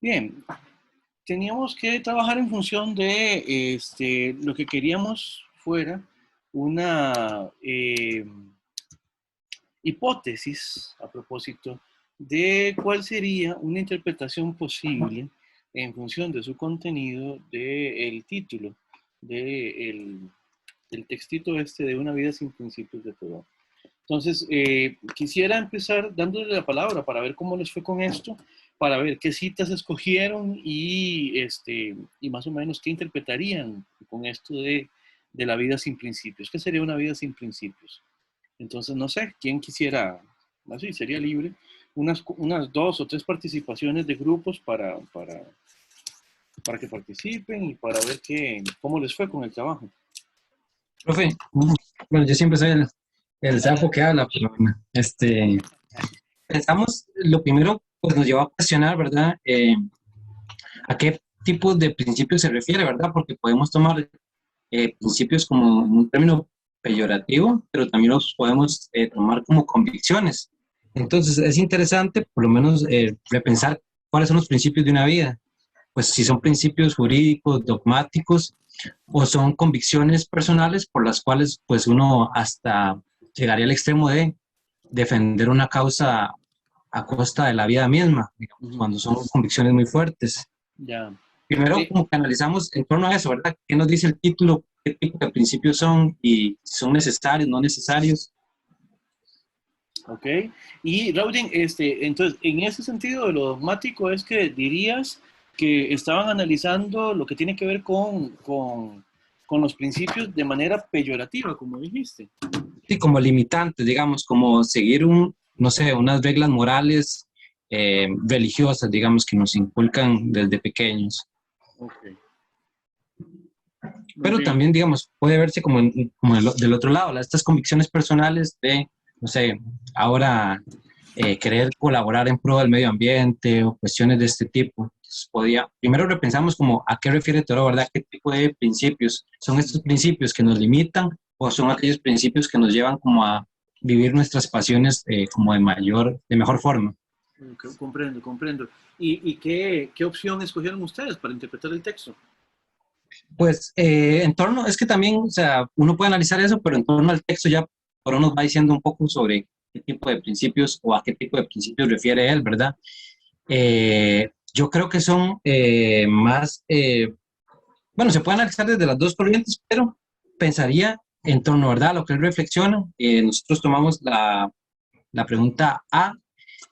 Bien, teníamos que trabajar en función de lo que queríamos fuera una hipótesis a propósito de cuál sería una interpretación posible en función de su contenido del título del textito de Una vida sin principios de todo. Entonces, quisiera empezar dándole la palabra para ver cómo les fue con esto, para ver qué citas escogieron y más o menos qué interpretarían con esto de la vida sin principios. ¿Qué sería una vida sin principios? Entonces, no sé, ¿quién quisiera? Así sería libre. Unas 2 o 3 participaciones de grupos para que participen y para ver cómo les fue con el trabajo. Profe, bueno, yo siempre soy el sapo que habla, pero bueno, pensamos, lo primero, pues nos lleva a cuestionar, ¿verdad? ¿A qué tipo de principios se refiere, verdad? Porque podemos tomar principios como un término peyorativo, pero también los podemos tomar como convicciones. Entonces, es interesante, por lo menos, repensar cuáles son los principios de una vida. Pues si son principios jurídicos, dogmáticos, o son convicciones personales por las cuales pues uno hasta llegaría al extremo de defender una causa a costa de la vida misma, digamos, Ujú. cuando son convicciones muy fuertes. Ya. Primero, Sí. como que analizamos en torno a eso, ¿verdad? ¿Qué nos dice el título? ¿Qué tipo de principios son? Y si son necesarios, no necesarios. Ok. Y Rauden, entonces, en ese sentido de lo dogmático es que dirías que estaban analizando lo que tiene que ver con los principios de manera peyorativa, como dijiste. Sí, como limitantes, digamos, como seguir no sé, unas reglas morales religiosas, digamos, que nos inculcan desde pequeños. Ok. Muy Pero bien. también, digamos, puede verse como, como del otro lado, estas convicciones personales de, no sé, ahora querer colaborar en pro del medio ambiente o cuestiones de este tipo. Entonces, primero repensamos como a qué refiere todo, ¿verdad? ¿Qué tipo de principios? ¿Son estos principios que nos limitan o son aquellos principios que nos llevan como a vivir nuestras pasiones como de mejor forma? Ok, comprendo, comprendo. ¿Y qué opción escogieron ustedes para interpretar el texto? Pues en torno, es que también, o sea, uno puede analizar eso, pero en torno al texto ya por uno nos va diciendo un poco sobre qué tipo de principios o a qué tipo de principios refiere él, ¿verdad? Yo creo que son bueno, se puede analizar desde las dos corrientes, pero pensaría en torno, ¿verdad? A lo que él reflexiona. Nosotros tomamos la pregunta A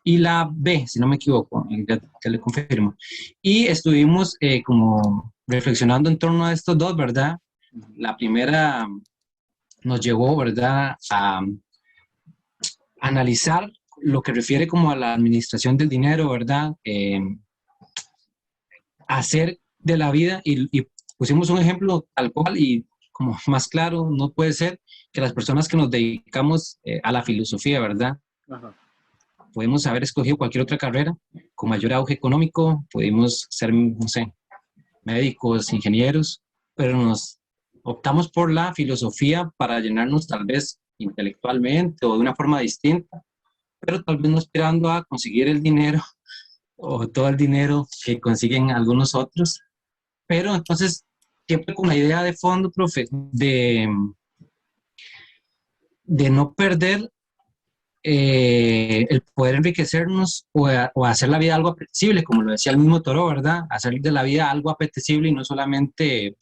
y la B, si no me equivoco, ya le confirmo. Y estuvimos como reflexionando en torno a estos dos, ¿verdad? La primera nos llevó, ¿verdad?, a analizar lo que refiere como a la administración del dinero, ¿verdad? Hacer de la vida y pusimos un ejemplo tal cual y como más claro, no puede ser que las personas que nos dedicamos a la filosofía, ¿verdad? Ajá. Podemos haber escogido cualquier otra carrera con mayor auge económico, pudimos ser, no sé, médicos, ingenieros, pero nos optamos por la filosofía para llenarnos tal vez intelectualmente o de una forma distinta, pero tal vez no esperando a conseguir el dinero o todo el dinero que consiguen algunos otros, pero entonces siempre con la idea de fondo, profe, de no perder el poder enriquecernos o hacer la vida algo apetecible, como lo decía el mismo Toro, ¿verdad? Hacer de la vida algo apetecible y no solamente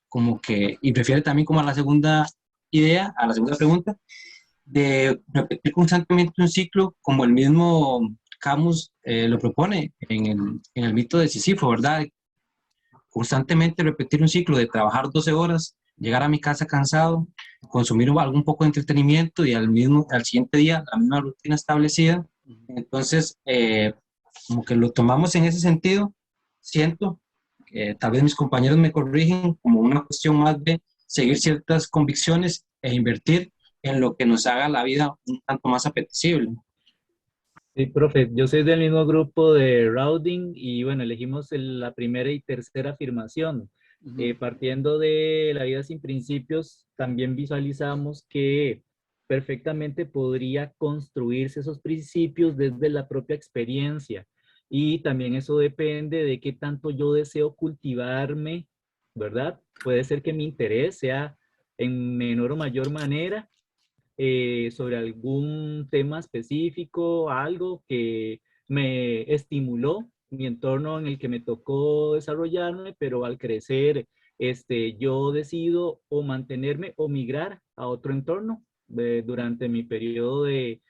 como que, y prefiere también como a la segunda idea, a la segunda pregunta, de repetir constantemente un ciclo como el mismo Camus lo propone en el mito de Sísifo, ¿verdad? Constantemente repetir un ciclo de trabajar 12 horas, llegar a mi casa cansado, consumir algún poco de entretenimiento y al siguiente día la misma rutina establecida. Entonces, como que lo tomamos en ese sentido, siento que tal vez mis compañeros me corrigen como una cuestión más de seguir ciertas convicciones e invertir en lo que nos haga la vida un tanto más apetecible. Sí, profe, yo soy del mismo grupo de routing y bueno, elegimos la primera y tercera afirmación. Ujú. Partiendo de la vida sin principios, también visualizamos que perfectamente podría construirse esos principios desde la propia experiencia. y también eso depende de qué tanto yo deseo cultivarme, ¿verdad? Puede ser que mi interés sea en menor o mayor manera sobre algún tema específico, algo que me estimuló mi entorno en el que me tocó desarrollarme, pero al crecer, yo decido o mantenerme o migrar a otro entorno durante mi periodo de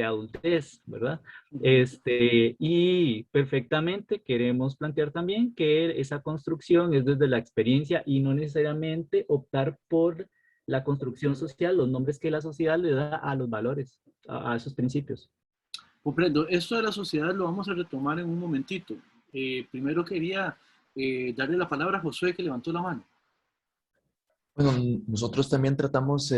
adultez, ¿verdad? Y perfectamente queremos plantear también que esa construcción es desde la experiencia y no necesariamente optar por la construcción social, los nombres que la sociedad le da a los valores, a esos principios. Comprendo. Esto de la sociedad lo vamos a retomar en un momentito. Primero quería darle la palabra a Josué, que levantó la mano. Bueno, nosotros también tratamos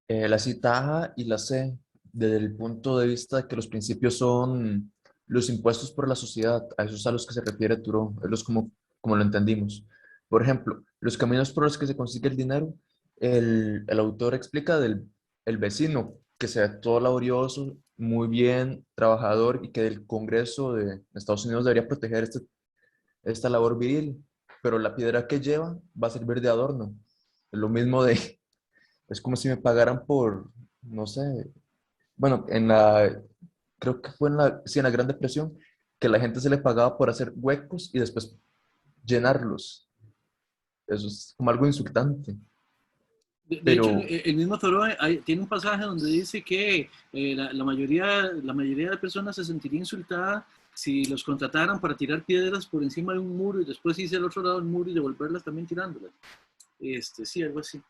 la cita A y la C desde el punto de vista de que los principios son los impuestos por la sociedad, a esos a los que se refiere Turó, es los como lo entendimos. Por ejemplo, los caminos por los que se consigue el dinero, el autor explica del el vecino, que sea todo laborioso, muy bien, trabajador y que el Congreso de Estados Unidos debería proteger esta labor viril, pero la piedra que lleva va a servir de adorno. Es lo mismo de, es como si me pagaran por, no sé, bueno, creo que fue sí, en la Gran Depresión, que la gente se le pagaba por hacer huecos y después llenarlos. Eso es como algo insultante. De hecho, Pero, el mismo Thoreau tiene un pasaje donde dice que la mayoría de personas se sentiría insultada si los contrataran para tirar piedras por encima de un muro y después irse al otro lado del muro y devolverlas también tirándolas. Sí, algo así.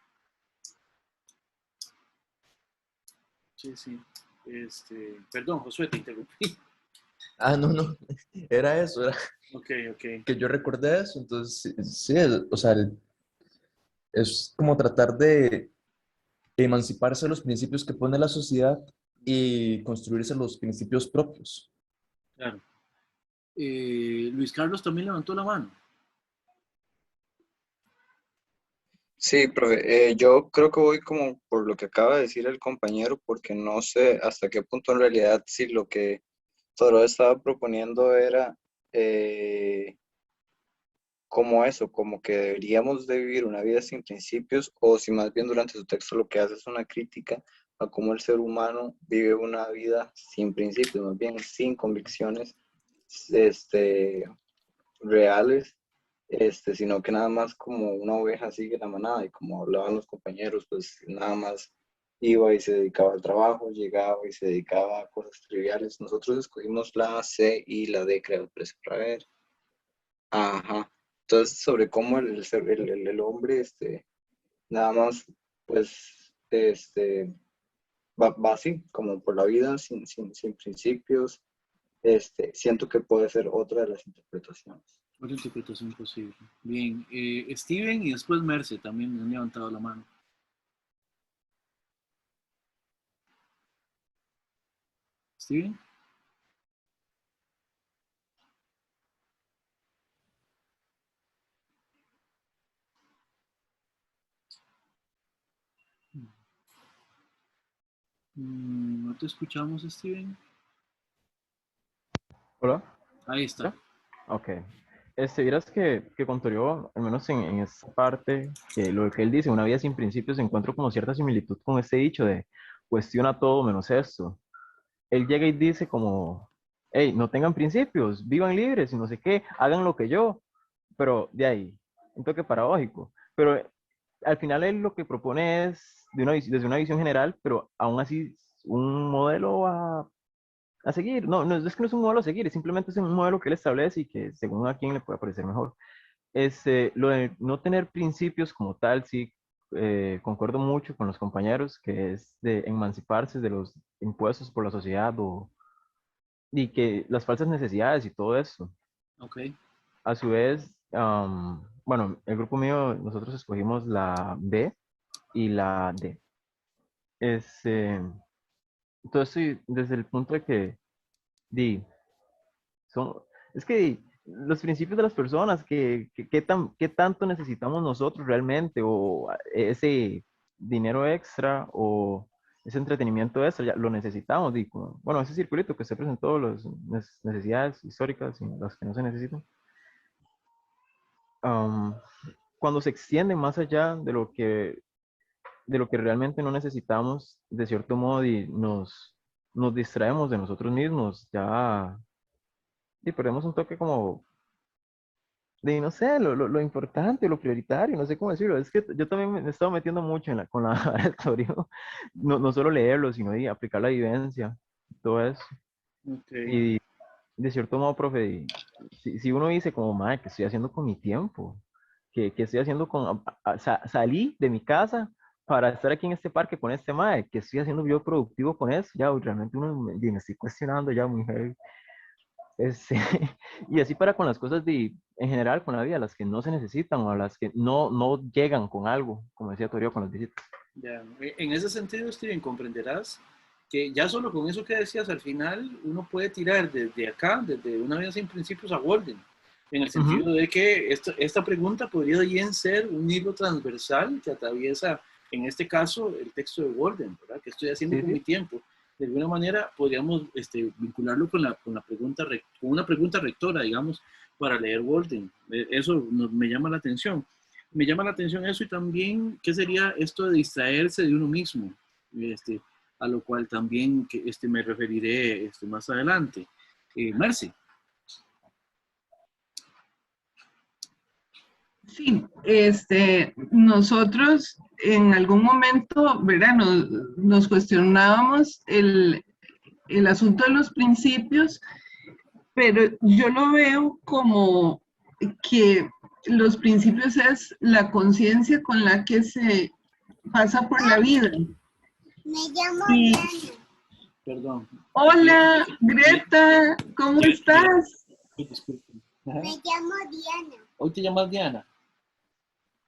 Sí, sí. Perdón, Josué, te interrumpí. no, no, era eso, era Ok, ok. que yo recordé eso, entonces, sí, o sea, es como tratar de emanciparse de los principios que pone la sociedad y construirse los principios propios. Claro. Luis Carlos también levantó la mano. Sí, profe, yo creo que voy como por lo que acaba de decir el compañero, porque no sé hasta qué punto en realidad si lo que Thoreau estaba proponiendo era como eso, como que deberíamos de vivir una vida sin principios, o si más bien durante su texto lo que hace es una crítica a cómo el ser humano vive una vida sin principios, más bien sin convicciones este, reales, sino que nada más como una oveja sigue la manada, y como hablaban los compañeros, pues nada más iba y se dedicaba al trabajo, llegaba y se dedicaba a cosas triviales. Nosotros escogimos la C y la D, creo, para ver. Ajá. Entonces, sobre cómo el hombre, nada más, pues, va así, como por la vida, sin principios, siento que puede ser otra de las interpretaciones. Otra interpretación posible. Bien. Steven y después Merce también han levantado la mano. Steven. No te escuchamos, Steven. Hola, Ahí está. ¿ya? Ok. Vieras que con Torio, al menos en esta parte, que lo que él dice, una vida sin principios, encuentro como cierta similitud con este dicho de cuestiona todo menos esto. Él llega y dice como, hey, no tengan principios, vivan libres y no sé qué, hagan lo que yo, pero de ahí, un toque paradójico. Pero al final él lo que propone es desde una visión general, pero aún así un modelo a seguir. No, no, es que no es un modelo a seguir, simplemente es un modelo que él establece y que según a quien le pueda parecer mejor. Lo de no tener principios como tal, sí, concuerdo mucho con los compañeros, que es de emanciparse de los impuestos por la sociedad y que las falsas necesidades y todo eso. Ok. A su vez, bueno, el grupo mío, nosotros escogimos la B y la D. Este, todo esto desde el punto de que, di, son, es que los principios de las personas, qué tanto necesitamos nosotros realmente, o ese dinero extra, o ese entretenimiento extra, ya lo necesitamos. Y bueno, ese circulito que se presentó, las necesidades históricas y las que no se necesitan. Cuando se extiende más allá de lo que realmente no necesitamos, de cierto modo, y nos distraemos de nosotros mismos, ya y perdemos un toque como de, no sé, lo importante, lo prioritario, no sé cómo decirlo. Es que yo también me he estado metiendo mucho con la vara del Toribio. No solo leerlo, sino y aplicar la vivencia, todo eso. Okay. Y de cierto modo, profe, si uno dice como, madre, ¿qué estoy haciendo con mi tiempo? ¿Qué estoy haciendo con... salí de mi casa para estar aquí en este parque con este madre? ¿Qué estoy haciendo yo productivo con eso? Ya, realmente uno me estoy cuestionando ya muy heavy. Y así para con las cosas en general con la vida, las que no se necesitan o las que no llegan con algo, como decía Torio con las visitas. Ya. En ese sentido, Steven, comprenderás que ya solo con eso que decías al final, uno puede tirar desde acá, desde Una vida sin principios a Walden, en el sentido de que esta pregunta podría bien ser un hilo transversal que atraviesa, en este caso, el texto de Walden, ¿verdad? ¿Qué estoy haciendo con mi tiempo? De alguna manera podríamos vincularlo con una pregunta rectora, digamos, para leer Walden. Eso me llama la atención. Me llama la atención eso, y también qué sería esto de distraerse de uno mismo, a lo cual también me referiré más adelante. Marcy. Sí, nosotros en algún momento, ¿verdad? Nos cuestionábamos el asunto de los principios, pero yo lo veo como que los principios es la conciencia con la que se pasa por la vida. Me llamo Diana. Perdón. Hola, Greta, ¿cómo estás? Disculpen. Me llamo Diana. ¿Hoy te llamas Diana?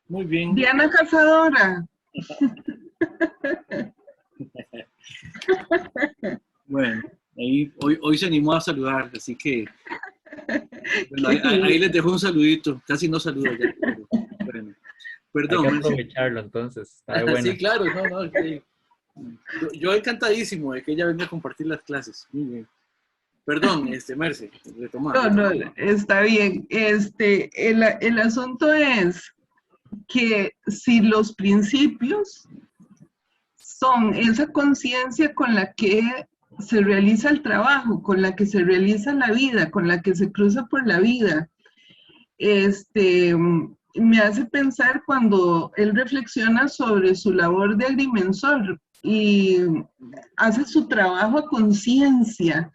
Muy bien. Diana Cazadora. Bueno, hoy se animó a saludar, así que bueno, ahí les dejo un saludito. Casi no saludo ya. Bueno, perdón. Hay que aprovecharlo entonces. Sí, claro. Sí. Yo encantadísimo de que ella venga a compartir las clases. Muy bien. Perdón, Merce, retomando. No, está bien. El asunto es que si los principios son esa conciencia con la que se realiza el trabajo, con la que se realiza la vida, con la que se cruza por la vida, me hace pensar cuando él reflexiona sobre su labor de agrimensor y hace su trabajo a conciencia,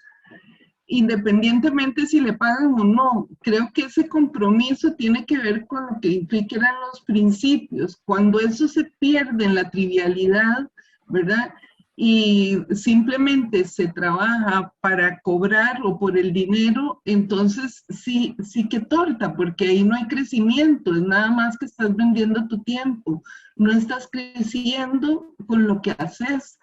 independientemente si le pagan o no. Creo que ese compromiso tiene que ver con lo que implican los principios. Cuando eso se pierde en la trivialidad, ¿verdad? Y simplemente se trabaja para cobrar o por el dinero, entonces sí que torta, porque ahí no hay crecimiento, es nada más que estás vendiendo tu tiempo, no estás creciendo con lo que haces.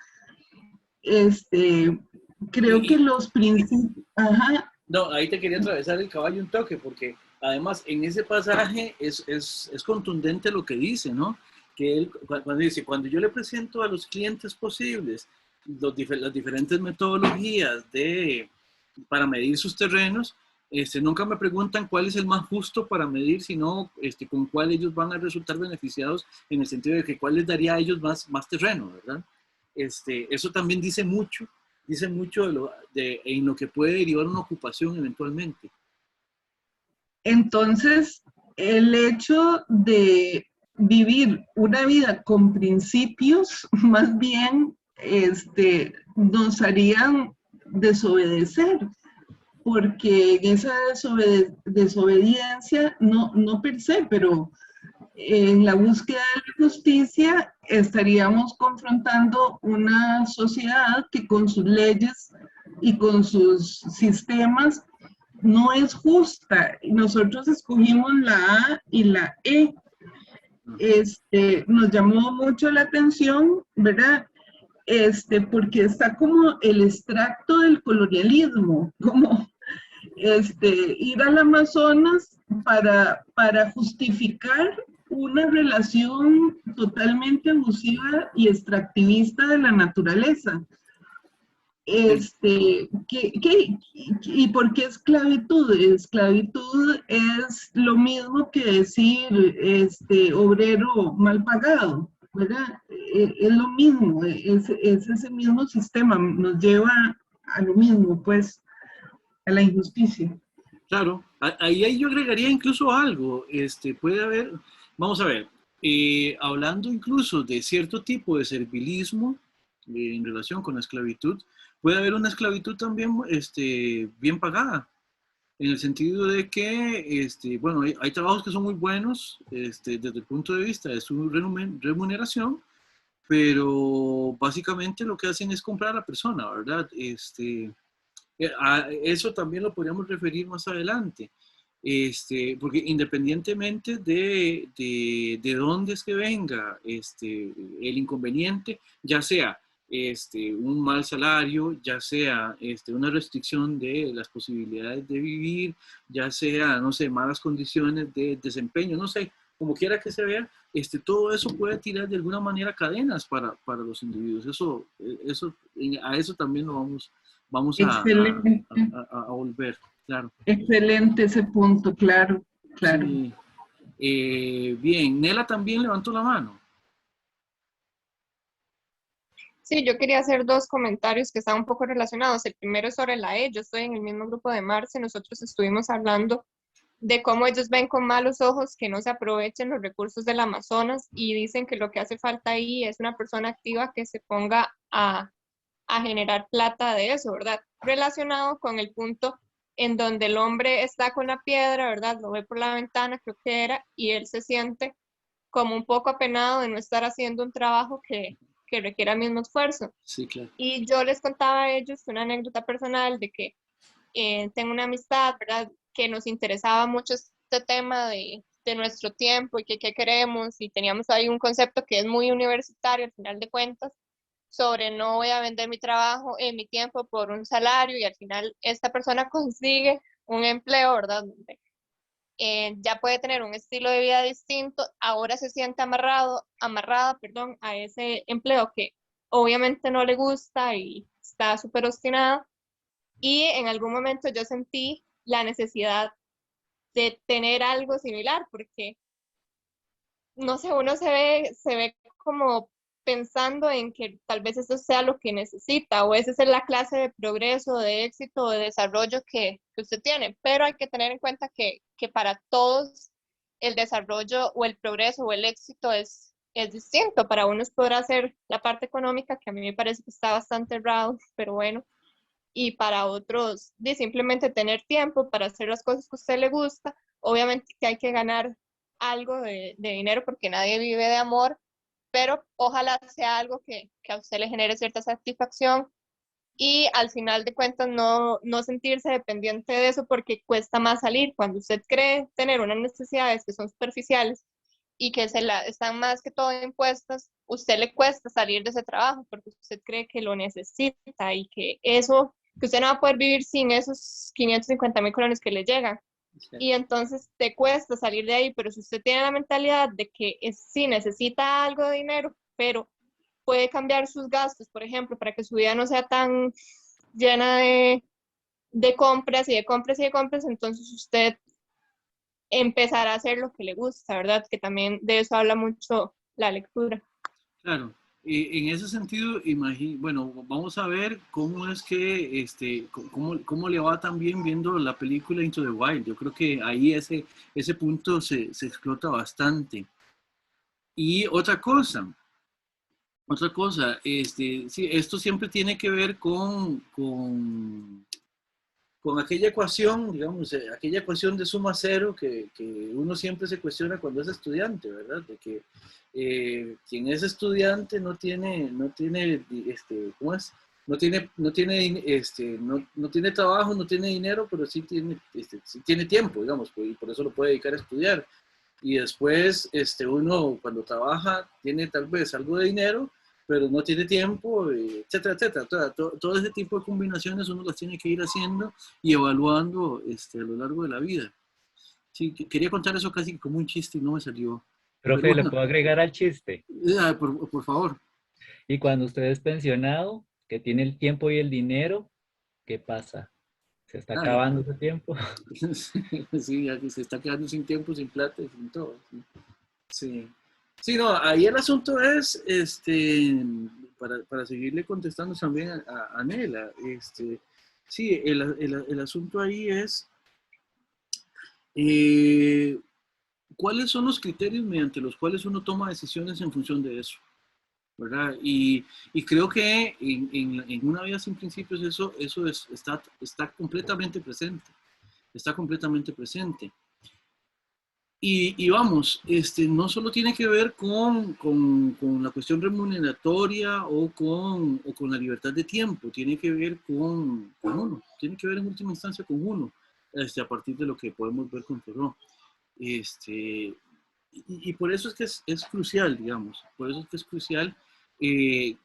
Creo que los principios... Ajá. No, ahí te quería atravesar el caballo un toque, porque además en ese pasaje es contundente lo que dice, ¿no? Que él, cuando dice, cuando yo le presento a los clientes posibles las diferentes metodologías para medir sus terrenos, nunca me preguntan cuál es el más justo para medir, sino con cuál ellos van a resultar beneficiados, en el sentido de que cuál les daría a ellos más terreno, ¿verdad? Eso también dice mucho en lo que puede derivar una ocupación eventualmente. Entonces, el hecho de vivir una vida con principios, más bien, nos harían desobedecer, porque en esa desobediencia, no per se, pero en la búsqueda de la justicia estaríamos confrontando una sociedad que con sus leyes y con sus sistemas no es justa. Nosotros escogimos la A y la E. Nos llamó mucho la atención, ¿verdad? Porque está como el extracto del colonialismo, como ir al Amazonas para justificar una relación totalmente abusiva y extractivista de la naturaleza. ¿Y por qué esclavitud? Esclavitud es lo mismo que decir obrero mal pagado, ¿verdad? Es lo mismo, es ese mismo sistema, nos lleva a lo mismo, pues, a la injusticia. Claro, ahí yo agregaría incluso algo, puede haber, vamos a ver, hablando incluso de cierto tipo de servilismo en relación con la esclavitud, puede haber una esclavitud también bien pagada, en el sentido de que, bueno, hay trabajos que son muy buenos desde el punto de vista de su remuneración, pero básicamente lo que hacen es comprar a la persona, ¿verdad? A eso también lo podríamos referir más adelante, porque independientemente de dónde es que venga el inconveniente, ya sea un mal salario, ya sea una restricción de las posibilidades de vivir, ya sea, no sé, malas condiciones de desempeño, no sé, como quiera que se vea, todo eso puede tirar de alguna manera cadenas para los individuos. A eso también lo vamos Excelente. a volver, claro. Excelente ese punto, claro, claro. Sí. Bien, Nela también levantó la mano. Sí, yo quería hacer dos comentarios que están un poco relacionados. El primero es sobre la E. Yo estoy en el mismo grupo de Marce. Nosotros estuvimos hablando de cómo ellos ven con malos ojos que no se aprovechen los recursos del Amazonas y dicen que lo que hace falta ahí es una persona activa que se ponga a generar plata de eso, ¿verdad? Relacionado con el punto en donde el hombre está con la piedra, ¿verdad? Lo ve por la ventana, creo que era, y él se siente como un poco apenado de no estar haciendo un trabajo que requiera el mismo esfuerzo. Sí, claro. Y yo les contaba a ellos una anécdota personal de que tengo una amistad, ¿verdad? Que nos interesaba mucho este tema de nuestro tiempo y qué queremos, y teníamos ahí un concepto que es muy universitario al final de cuentas, sobre no voy a vender mi trabajo, mi tiempo por un salario, y al final esta persona consigue un empleo, ¿verdad? Donde ya puede tener un estilo de vida distinto, ahora se siente amarrada, perdón, a ese empleo que obviamente no le gusta y está súper obstinada, y en algún momento yo sentí la necesidad de tener algo similar, porque no sé, uno se ve como pensando en que tal vez eso sea lo que necesita, o esa es la clase de progreso, de éxito, de desarrollo que usted tiene, pero hay que tener en cuenta que para todos el desarrollo o el progreso o el éxito es distinto. Para unos podrá ser la parte económica, que a mí me parece que está bastante errado, pero bueno, y para otros de simplemente tener tiempo para hacer las cosas que a usted le gusta. Obviamente que hay que ganar algo de dinero porque nadie vive de amor, pero ojalá sea algo que a usted le genere cierta satisfacción y al final de cuentas no sentirse dependiente de eso porque cuesta más salir. Cuando usted cree tener unas necesidades que son superficiales y que están más que todo impuestas, usted le cuesta salir de ese trabajo porque usted cree que lo necesita y que usted no va a poder vivir sin esos 550,000 colones que le llegan. Y entonces te cuesta salir de ahí, pero si usted tiene la mentalidad de que sí necesita algo de dinero, pero puede cambiar sus gastos, por ejemplo, para que su vida no sea tan llena de compras y de compras y de compras, entonces usted empezará a hacer lo que le gusta, ¿verdad? Que también de eso habla mucho la lectura. Claro. En ese sentido, bueno, vamos a ver cómo es que, cómo le va también viendo la película Into the Wild. Yo creo que ahí ese punto se explota bastante. Y otra cosa, sí, esto siempre tiene que ver con aquella ecuación, digamos, aquella ecuación de suma cero que uno siempre se cuestiona cuando es estudiante, ¿verdad? De que quien es estudiante no tiene, ¿cómo es? No tiene trabajo, no tiene dinero, pero sí tiene tiempo, digamos, y por eso lo puede dedicar a estudiar. Y después, uno cuando trabaja tiene tal vez algo de dinero, pero no tiene tiempo, etcétera, etcétera. Todo ese tipo de combinaciones uno las tiene que ir haciendo y evaluando a lo largo de la vida. Sí, quería contar eso casi como un chiste y no me salió. Profe, ¿le puedo agregar al chiste? Por favor. Y cuando usted es pensionado, que tiene el tiempo y el dinero, ¿qué pasa? ¿Se está acabando ese tiempo? Sí, ya que se está quedando sin tiempo, sin plata y sin todo. Sí. Sí, no, ahí el asunto es, para seguirle contestando también a Nela, sí, el asunto ahí es cuáles son los criterios mediante los cuales uno toma decisiones en función de eso, ¿verdad? Y creo que en una vida sin principios eso está completamente presente, está completamente presente. Y vamos, no solo tiene que ver con la cuestión remuneratoria o con la libertad de tiempo, tiene que ver con uno, tiene que ver en última instancia con uno, a partir de lo que podemos ver con Thoreau. Y por eso es que es crucial, digamos, por eso es que es crucial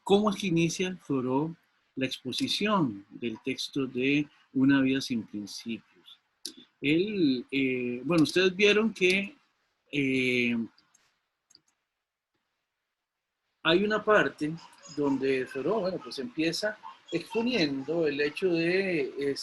cómo es que inicia Thoreau la exposición del texto de Una vida sin principios. Él, bueno, ustedes vieron que hay una parte donde Thoreau, bueno, pues empieza exponiendo el hecho de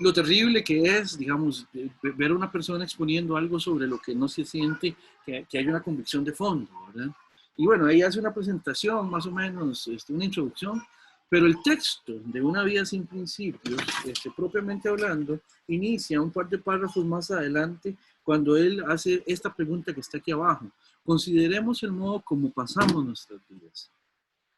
lo terrible que es, digamos, ver a una persona exponiendo algo sobre lo que no se siente que hay una convicción de fondo, ¿verdad? Y bueno, ahí hace una presentación, más o menos, una introducción, pero el texto de Una vida sin principios, propiamente hablando, inicia un par de párrafos más adelante cuando él hace esta pregunta que está aquí abajo. Consideremos el modo como pasamos nuestras vidas.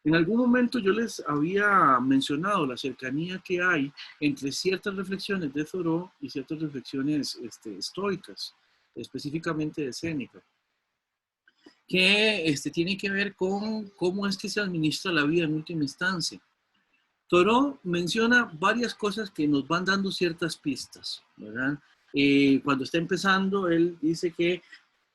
En algún momento yo les había mencionado la cercanía que hay entre ciertas reflexiones de Thoreau y ciertas reflexiones estoicas, específicamente de Séneca, que tiene que ver con cómo es que se administra la vida en última instancia. Thoreau menciona varias cosas que nos van dando ciertas pistas, ¿verdad? Cuando está empezando, él dice que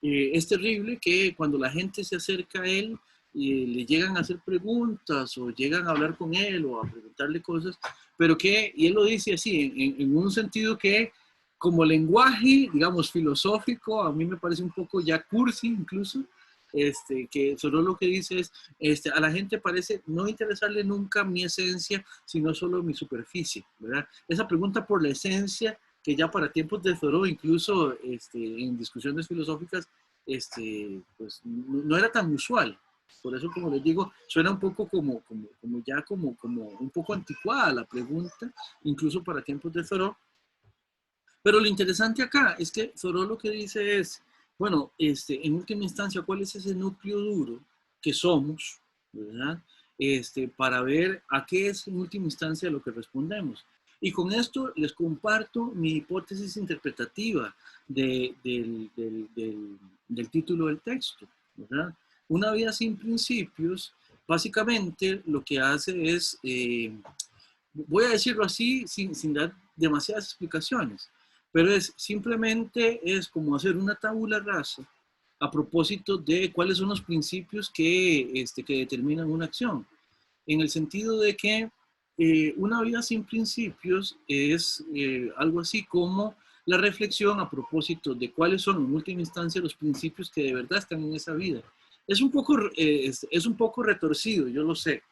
es terrible que cuando la gente se acerca a él, le llegan a hacer preguntas o llegan a hablar con él o a preguntarle cosas, pero que, y él lo dice así, en un sentido que como lenguaje, digamos, filosófico, a mí me parece un poco ya cursi incluso, que solo lo que dice es, a la gente parece no interesarle nunca mi esencia, sino solo mi superficie, ¿verdad? Esa pregunta por la esencia, que ya para tiempos de Thoreau, incluso en discusiones filosóficas, pues no era tan usual. Por eso, como les digo, suena un poco como un poco anticuada la pregunta, incluso para tiempos de Thoreau. Pero lo interesante acá es que Thoreau lo que dice es, bueno, en última instancia, ¿cuál es ese núcleo duro que somos, ¿verdad? Para ver a qué es en última instancia lo que respondemos. Y con esto les comparto mi hipótesis interpretativa del título del texto, ¿verdad? Una vida sin principios, básicamente lo que hace es, voy a decirlo así sin dar demasiadas explicaciones, pero simplemente es como hacer una tabula rasa a propósito de cuáles son los principios que determinan una acción. En el sentido de que una vida sin principios es algo así como la reflexión a propósito de cuáles son en última instancia los principios que de verdad están en esa vida. Es un poco retorcido, yo lo sé,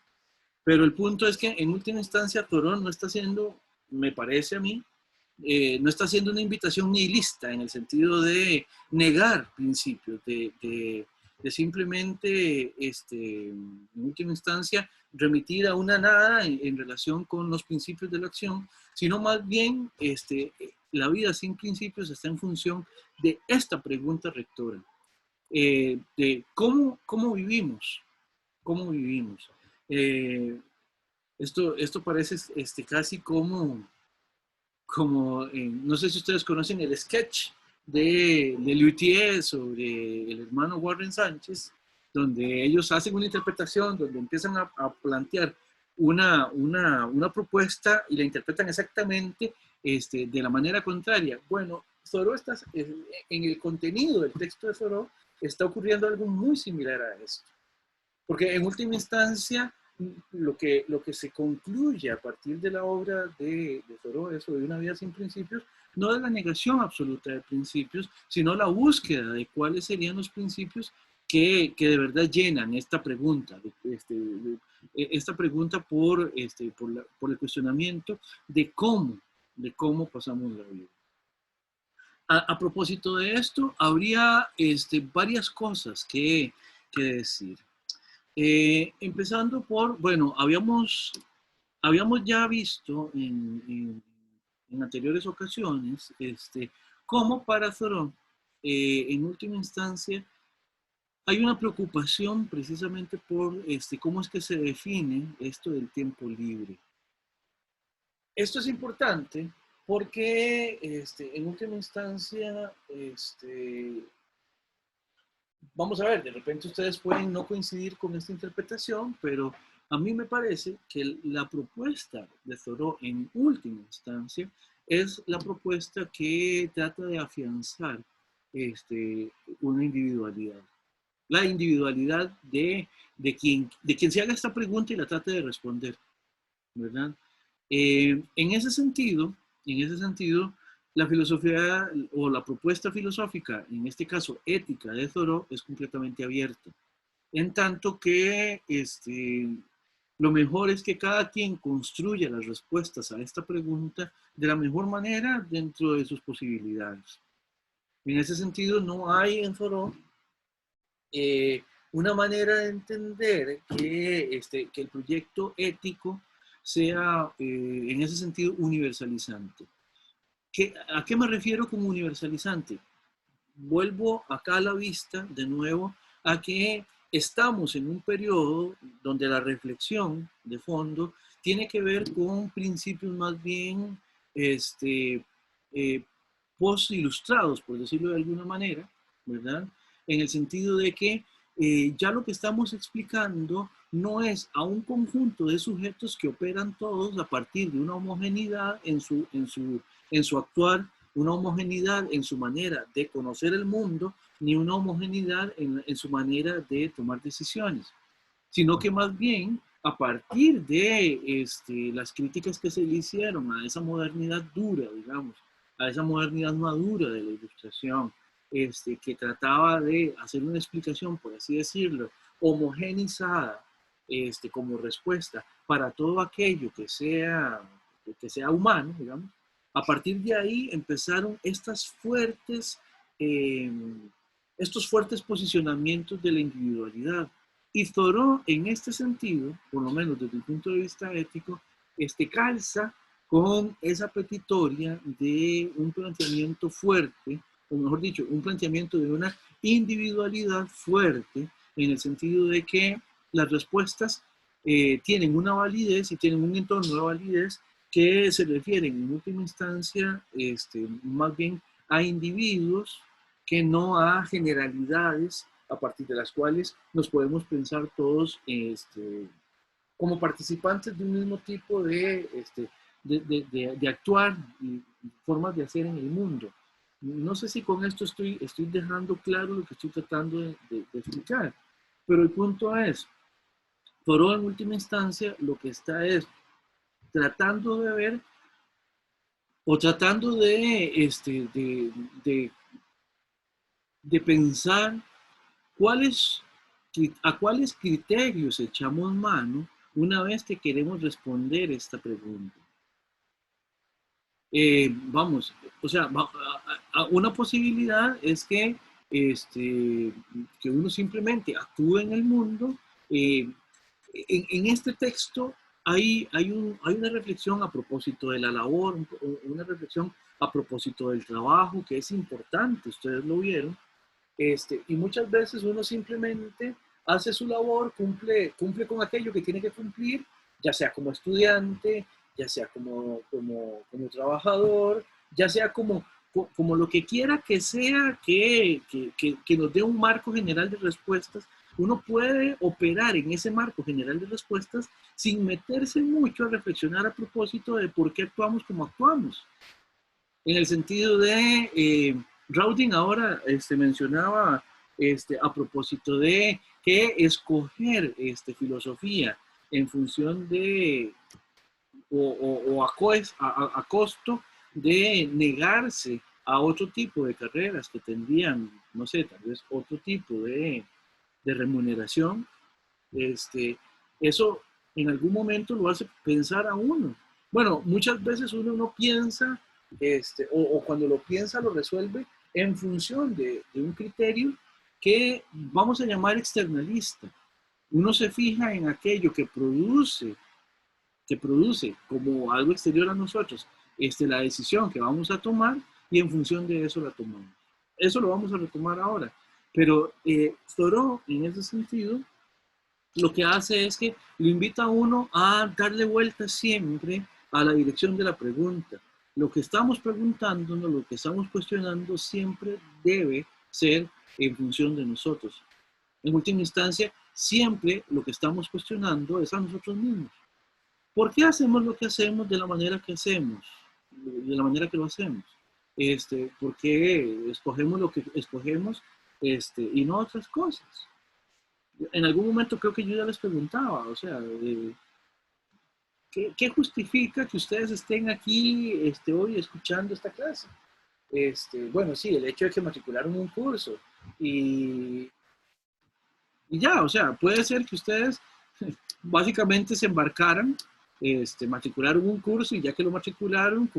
pero el punto es que en última instancia Thoreau no está haciendo, me parece a mí, no está haciendo una invitación nihilista en el sentido de negar principios, de simplemente, en última instancia, remitir a una nada en relación con los principios de la acción, sino más bien la vida sin principios está en función de esta pregunta rectora, de cómo vivimos, cómo vivimos. Esto parece casi como no sé si ustedes conocen el sketch de Lelutier sobre el hermano Warren Sánchez, donde ellos hacen una interpretación, donde empiezan a plantear una propuesta y la interpretan exactamente de la manera contraria. Bueno, Thoreau en el contenido del texto de Thoreau está ocurriendo algo muy similar a esto. Porque en última instancia, lo que se concluye a partir de la obra de Thoreau, eso de una vida sin principios, no es la negación absoluta de principios, sino la búsqueda de cuáles serían los principios que de verdad llenan esta pregunta, esta pregunta por el cuestionamiento de cómo pasamos la vida. A propósito de esto, habría varias cosas que decir. Empezando por, bueno, habíamos ya visto en anteriores ocasiones cómo para Thoreau, en última instancia, hay una preocupación precisamente por cómo es que se define esto del tiempo libre. Esto es importante porque en última instancia, vamos a ver, de repente ustedes pueden no coincidir con esta interpretación, pero a mí me parece que la propuesta de Thoreau en última instancia es la propuesta que trata de afianzar una individualidad. La individualidad de quien se haga esta pregunta y la trate de responder, ¿verdad? En ese sentido, la filosofía o la propuesta filosófica, en este caso ética de Thoreau, es completamente abierta. En tanto que lo mejor es que cada quien construya las respuestas a esta pregunta de la mejor manera dentro de sus posibilidades. En ese sentido, no hay en Thoreau una manera de entender que el proyecto ético sea, en ese sentido, universalizante. ¿A qué me refiero como universalizante? Vuelvo acá a la vista, de nuevo, a que estamos en un periodo donde la reflexión de fondo tiene que ver con principios más bien post-ilustrados, por decirlo de alguna manera, ¿verdad? En el sentido de que ya lo que estamos explicando no es a un conjunto de sujetos que operan todos a partir de una homogeneidad en su actuar, una homogeneidad en su manera de conocer el mundo, ni una homogeneidad en su manera de tomar decisiones, sino que más bien a partir de las críticas que se le hicieron a esa modernidad dura, digamos, a esa modernidad madura de la Ilustración, que trataba de hacer una explicación, por así decirlo, homogenizada como respuesta para todo aquello que sea humano, digamos. A partir de ahí empezaron estos fuertes posicionamientos de la individualidad. Y Thoreau, en este sentido, por lo menos desde el punto de vista ético, calza con esa petitoria de un planteamiento fuerte, o mejor dicho, un planteamiento de una individualidad fuerte, en el sentido de que las respuestas tienen una validez y tienen un entorno de validez que se refieren en última instancia más bien a individuos que no a generalidades a partir de las cuales nos podemos pensar todos como participantes de un mismo tipo de actuar y formas de hacer en el mundo. No sé si con esto estoy dejando claro lo que estoy tratando de explicar, pero el punto es, Thoreau en última instancia lo que está es tratando de ver o tratando de pensar a cuáles criterios echamos mano una vez que queremos responder esta pregunta. Vamos, o sea, una posibilidad es que uno simplemente actúe en el mundo. En este texto hay una reflexión a propósito de la labor, una reflexión a propósito del trabajo, que es importante, ustedes lo vieron, y muchas veces uno simplemente hace su labor, cumple con aquello que tiene que cumplir, ya sea como estudiante, ya sea como trabajador, ya sea como lo que quiera que sea que nos dé un marco general de respuestas. Uno puede operar en ese marco general de respuestas sin meterse mucho a reflexionar a propósito de por qué actuamos como actuamos. En el sentido de, Raudin ahora mencionaba a propósito de que escoger filosofía en función de, o a costo de negarse a otro tipo de carreras que tendrían, no sé, tal vez otro tipo de remuneración, eso en algún momento lo hace pensar a uno. Bueno, muchas veces uno no piensa, o cuando lo piensa lo resuelve en función de un criterio que vamos a llamar externalista. Uno se fija en aquello que produce como algo exterior a nosotros, la decisión que vamos a tomar y en función de eso la tomamos. Eso lo vamos a retomar ahora. Pero Thoreau, en ese sentido, lo que hace es que lo invita a uno a darle vuelta siempre a la dirección de la pregunta. Lo que estamos preguntándonos, lo que estamos cuestionando siempre debe ser en función de nosotros. En última instancia, siempre lo que estamos cuestionando es a nosotros mismos. ¿Por qué hacemos lo que hacemos de la manera que hacemos? De la manera que lo hacemos. ¿Por qué escogemos lo que escogemos y no otras cosas? En algún momento creo que yo ya les preguntaba, o sea, ¿qué justifica que ustedes estén aquí hoy escuchando esta clase? Bueno, sí, el hecho de que matricularon un curso y ya, o sea, puede ser que ustedes básicamente se embarcaran, matricularon un curso y ya que lo matricularon,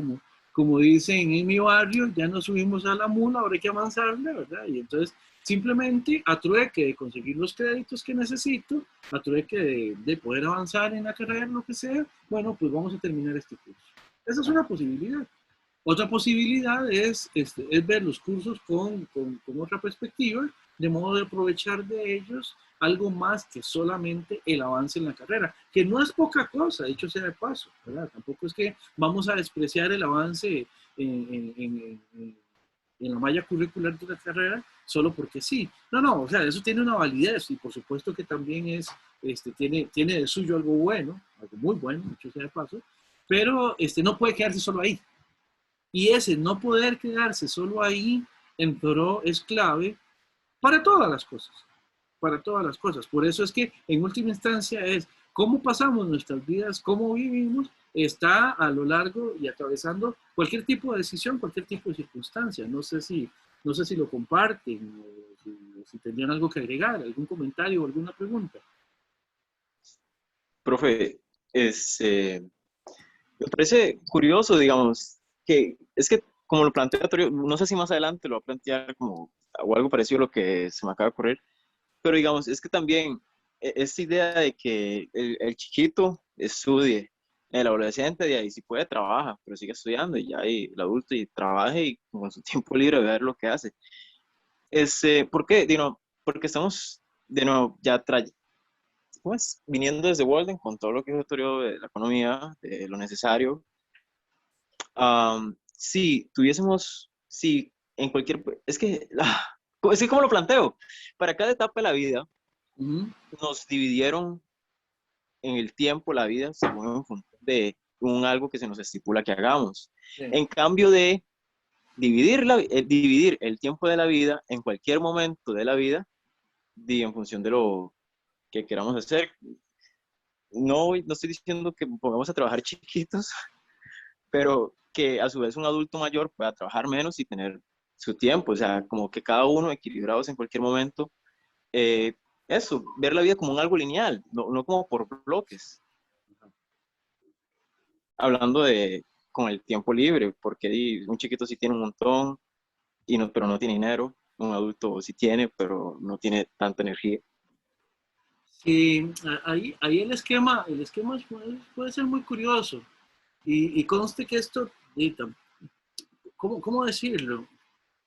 como dicen en mi barrio, ya nos subimos a la mula, ahora hay que avanzarle, ¿verdad? Y entonces, simplemente a trueque de conseguir los créditos que necesito, a trueque de poder avanzar en la carrera, lo que sea, bueno, pues vamos a terminar este curso. Esa es una posibilidad. Otra posibilidad es ver los cursos con otra perspectiva, de modo de aprovechar de ellos algo más que solamente el avance en la carrera, que no es poca cosa, dicho sea de paso, ¿verdad? Tampoco es que vamos a despreciar el avance en la malla curricular de la carrera solo porque sí. No, o sea, eso tiene una validez y por supuesto que también tiene de suyo algo bueno, algo muy bueno, dicho sea de paso, pero no puede quedarse solo ahí. Y ese no poder quedarse solo ahí en Thoreau es clave para todas las cosas, para todas las cosas. Por eso es que en última instancia es cómo pasamos nuestras vidas, cómo vivimos, está a lo largo y atravesando cualquier tipo de decisión, cualquier tipo de circunstancia. No sé si lo comparten o si tendrían algo que agregar, algún comentario o alguna pregunta. Profe, me parece curioso, digamos, que es que como lo plantea Torio, no sé si más adelante lo va a plantear como o algo parecido a lo que se me acaba de ocurrir, pero digamos, es que también esta idea de que el chiquito estudie, el adolescente de ahí si puede trabaja, pero sigue estudiando y ya ahí el adulto y trabaje y con su tiempo libre ver lo que hace. ¿Por qué? Porque estamos de nuevo ya pues, viniendo desde Walden con todo lo que es el teoría de la economía, de lo necesario. Si tuviésemos, si en cualquier, es que como lo planteo, para cada etapa de la vida nos dividieron en el tiempo la vida según en función de algo que se nos estipula que hagamos. Sí. En cambio de dividir el tiempo de la vida en cualquier momento de la vida en función de lo que queramos hacer. No estoy diciendo que pongamos a trabajar chiquitos, pero que a su vez un adulto mayor pueda trabajar menos y tener su tiempo, o sea, como que cada uno equilibrados en cualquier momento. Eso, ver la vida como un algo lineal, no como por bloques. Hablando de con el tiempo libre, porque un chiquito sí tiene un montón, pero no tiene dinero, un adulto sí tiene, pero no tiene tanta energía. Sí, ahí el esquema puede ser muy curioso. Y conste que esto, ¿cómo decirlo?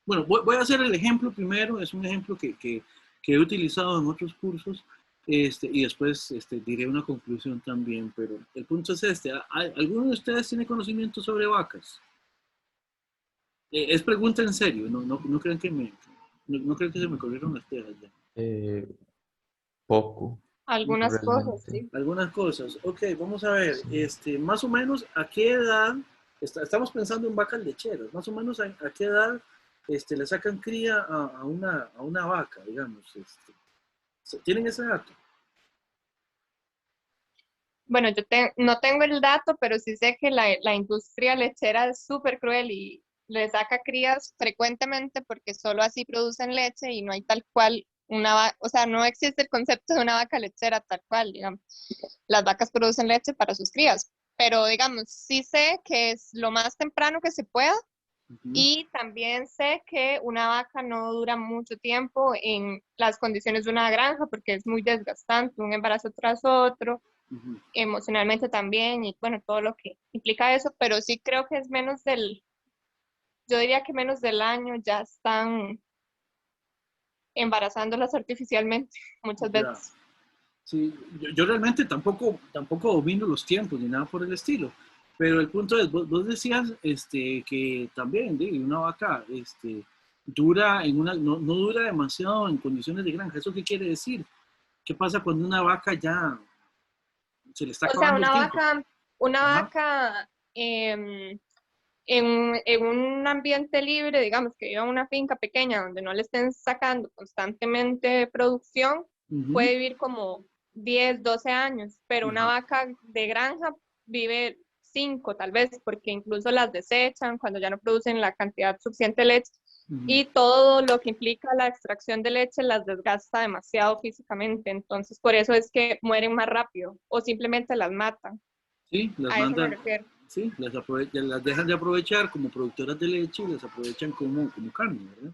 Bueno, voy a hacer el ejemplo primero, es un ejemplo que he utilizado en otros cursos, y después diré una conclusión también, pero el punto es ¿alguno de ustedes tiene conocimiento sobre vacas? Es pregunta en serio, no crean que no crean que se me corrieron las tejas ya. Poco. Algunas Realmente. cosas, sí. Algunas cosas. Ok, vamos a ver. Más o menos, ¿a qué edad? Estamos pensando en vacas lecheras. Más o menos, ¿a qué edad le sacan cría a una vaca, digamos? ¿Tienen ese dato? bueno, no tengo el dato, pero sí sé que la industria lechera es súper cruel y le saca crías frecuentemente porque solo así producen leche y no hay tal cual o sea, no existe el concepto de una vaca lechera tal cual, digamos. Las vacas producen leche para sus crías, pero digamos, sí sé que es lo más temprano que se pueda. Y también sé que una vaca no dura mucho tiempo en las condiciones de una granja porque es muy desgastante, un embarazo tras otro, emocionalmente también, y bueno, todo lo que implica eso, pero sí creo que es yo diría que menos del año ya están embarazándolas artificialmente muchas Ya. veces. Sí, yo realmente tampoco domino los tiempos ni nada por el estilo, pero el punto es, vos decías que también una vaca dura no dura demasiado en condiciones de granja. ¿Eso qué quiere decir? ¿Qué pasa cuando una vaca ya se le está O sea, acabando el tiempo? una Ajá. vaca en un ambiente libre, digamos que viva en una finca pequeña donde no le estén sacando constantemente producción, Ujú. puede vivir como 10, 12 años, pero una Ajá. vaca de granja vive 5 tal vez, porque incluso las desechan cuando ya no producen la cantidad suficiente de leche Ujú. y todo lo que implica la extracción de leche las desgasta demasiado físicamente, entonces por eso es que mueren más rápido o simplemente las matan, Sí, las a eso me mandan, refiero. sí, las dejan de aprovechar como productoras de leche y las aprovechan como carne, ¿verdad?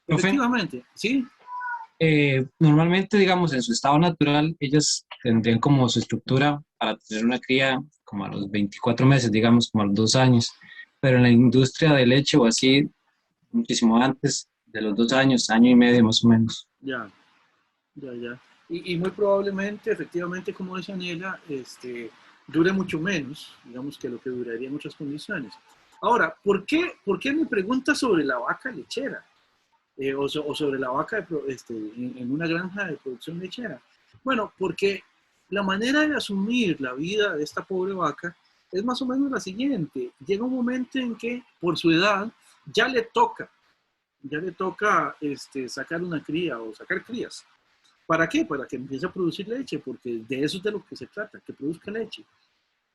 Profe, Efectivamente, sí. normalmente, digamos, en su estado natural, ellas tendrían como su estructura para tener una cría como a los 24 meses, digamos, como a los 2 años, pero en la industria de leche o así, muchísimo antes de los 2 años, año y medio más o menos. Ya, ya. Y muy probablemente, efectivamente, como dice Aniela, dure mucho menos, digamos, que lo que duraría en otras condiciones. Ahora, ¿por qué me pregunta sobre la vaca lechera? O sobre la vaca en una granja de producción lechera. Bueno, porque la manera de asumir la vida de esta pobre vaca es más o menos la siguiente. Llega un momento en que, por su edad, ya le toca sacar una cría o sacar crías. ¿Para qué? Para que empiece a producir leche, porque de eso es de lo que se trata, que produzca leche.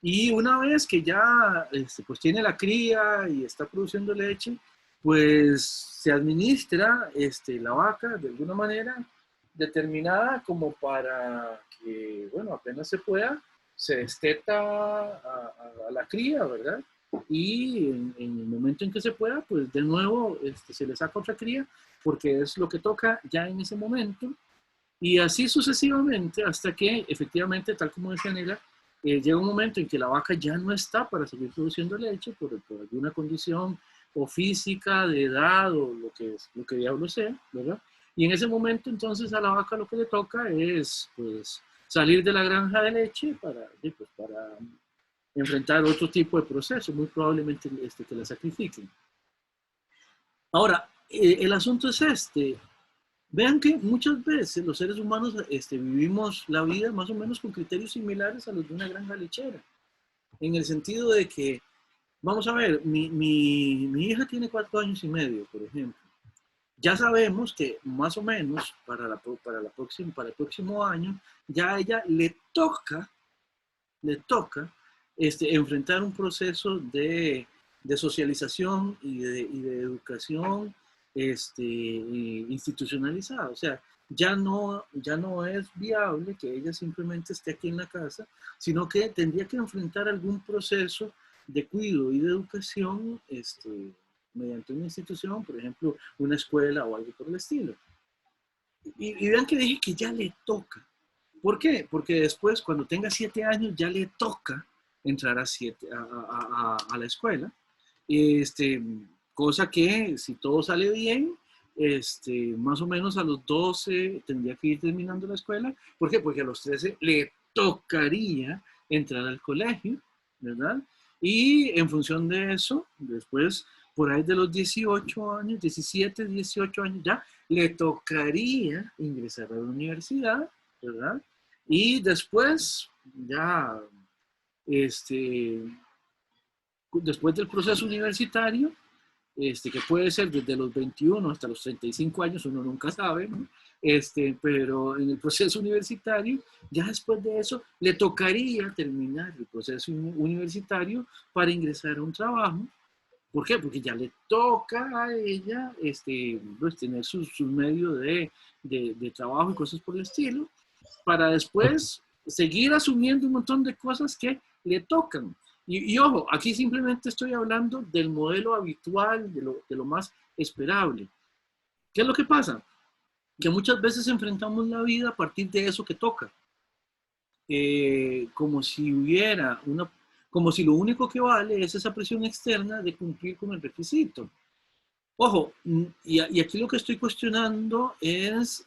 Y una vez que ya pues tiene la cría y está produciendo leche, pues se administra la vaca de alguna manera determinada como para que, bueno, apenas se pueda, se desteta a la cría, ¿verdad? Y en el momento en que se pueda, pues de nuevo se le saca otra cría, porque es lo que toca ya en ese momento. Y así sucesivamente hasta que efectivamente, tal como decía Nela, llega un momento en que la vaca ya no está para seguir produciendo leche por alguna condición o física, de edad o lo que diablo sea, ¿verdad? Y en ese momento entonces a la vaca lo que le toca es pues salir de la granja de leche para enfrentar otro tipo de proceso, muy probablemente que la sacrifiquen. Ahora, el asunto es vean que muchas veces los seres humanos vivimos la vida más o menos con criterios similares a los de una granja lechera, en el sentido de que, vamos a ver, mi hija tiene 4 años y medio, por ejemplo. Ya sabemos que más o menos para el próximo año, ya a ella le toca enfrentar un proceso de socialización y de educación institucionalizada. O sea, ya no es viable que ella simplemente esté aquí en la casa, sino que tendría que enfrentar algún proceso de cuidado y de educación mediante una institución, por ejemplo, una escuela o algo por el estilo. Y vean que dije que ya le toca. ¿Por qué? Porque después, cuando tenga 7 años, ya le toca entrar a la escuela. Cosa que, si todo sale bien, más o menos a los 12 tendría que ir terminando la escuela. ¿Por qué? Porque a los 13 le tocaría entrar al colegio, ¿verdad? Y en función de eso, después, por ahí de los 18 años, 17, 18 años, ya le tocaría ingresar a la universidad, ¿verdad? Y después, ya, después del proceso universitario, que puede ser desde los 21 hasta los 35 años, uno nunca sabe, ¿no? pero en el proceso universitario, ya después de eso, le tocaría terminar el proceso universitario para ingresar a un trabajo. ¿Por qué? Porque ya le toca a ella pues, tener sus medios de trabajo y cosas por el estilo, para después seguir asumiendo un montón de cosas que le tocan. Y ojo, aquí simplemente estoy hablando del modelo habitual, de lo más esperable. ¿Qué es lo que pasa? Que muchas veces enfrentamos la vida a partir de eso que toca. Como si como si lo único que vale es esa presión externa de cumplir con el requisito. Ojo, y aquí lo que estoy cuestionando es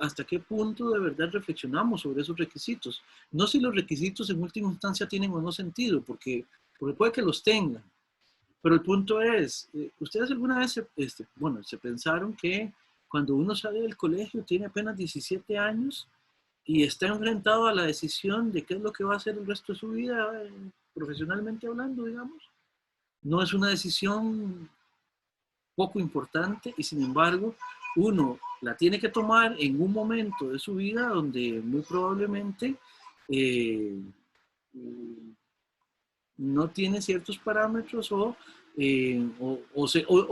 hasta qué punto de verdad reflexionamos sobre esos requisitos. No si los requisitos en última instancia tienen o no sentido, porque puede que los tengan. Pero el punto es, ¿ustedes alguna vez se pensaron que cuando uno sale del colegio tiene apenas 17 años y está enfrentado a la decisión de qué es lo que va a hacer el resto de su vida, profesionalmente hablando, digamos? No es una decisión poco importante y sin embargo uno la tiene que tomar en un momento de su vida donde muy probablemente no tiene ciertos parámetros o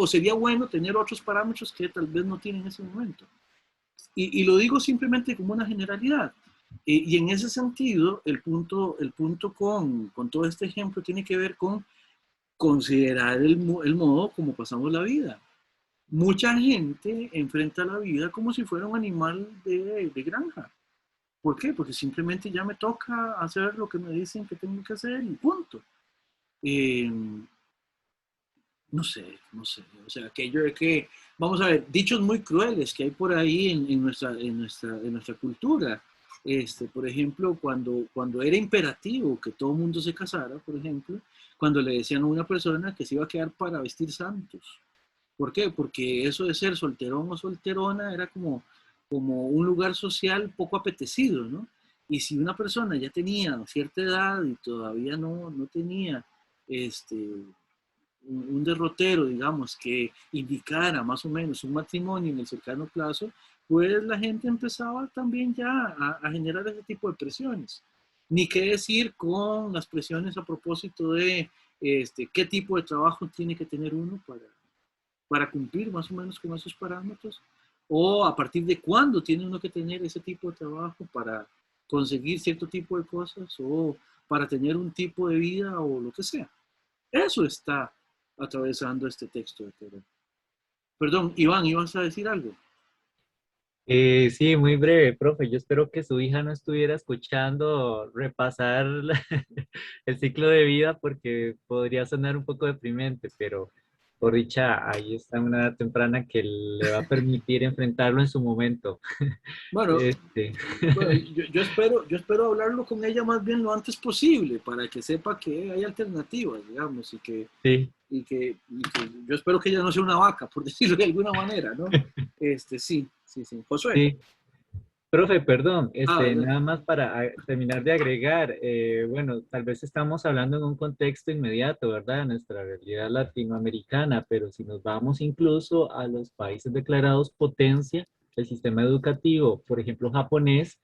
sería bueno tener otros parámetros que tal vez no tiene en ese momento. Y lo digo simplemente como una generalidad. Y en ese sentido, el punto con todo este ejemplo tiene que ver con considerar el modo como pasamos la vida. Mucha gente enfrenta la vida como si fuera un animal de granja. ¿Por qué? Porque simplemente ya me toca hacer lo que me dicen que tengo que hacer y punto. No sé. O sea, aquello de que, vamos a ver, dichos muy crueles que hay por ahí en nuestra cultura. Por ejemplo, cuando era imperativo que todo el mundo se casara, por ejemplo, cuando le decían a una persona que se iba a quedar para vestir santos. ¿Por qué? Porque eso de ser solterón o solterona era como un lugar social poco apetecido, ¿no? Y si una persona ya tenía cierta edad y todavía no tenía un derrotero, digamos, que indicara más o menos un matrimonio en el cercano plazo, pues la gente empezaba también ya a generar ese tipo de presiones. Ni qué decir con las presiones a propósito de qué tipo de trabajo tiene que tener uno para cumplir más o menos con esos parámetros, o a partir de cuándo tiene uno que tener ese tipo de trabajo para conseguir cierto tipo de cosas, o para tener un tipo de vida, o lo que sea. Eso está atravesando este texto de Terán. Perdón, Iván, ¿ibas a decir algo? Sí, muy breve, profe. Yo espero que su hija no estuviera escuchando repasar el ciclo de vida porque podría sonar un poco deprimente, pero por dicha, ahí está una edad temprana que le va a permitir enfrentarlo en su momento. Bueno, yo espero hablarlo con ella más bien lo antes posible para que sepa que hay alternativas, digamos, y que yo espero que ella no sea una vaca, por decirlo de alguna manera, ¿no? Sí. Josué. Sí. Profe, perdón, ¿verdad? nada más para terminar de agregar, bueno, tal vez estamos hablando en un contexto inmediato, ¿verdad? De nuestra realidad latinoamericana, pero si nos vamos incluso a los países declarados potencia, el sistema educativo, por ejemplo, japonés,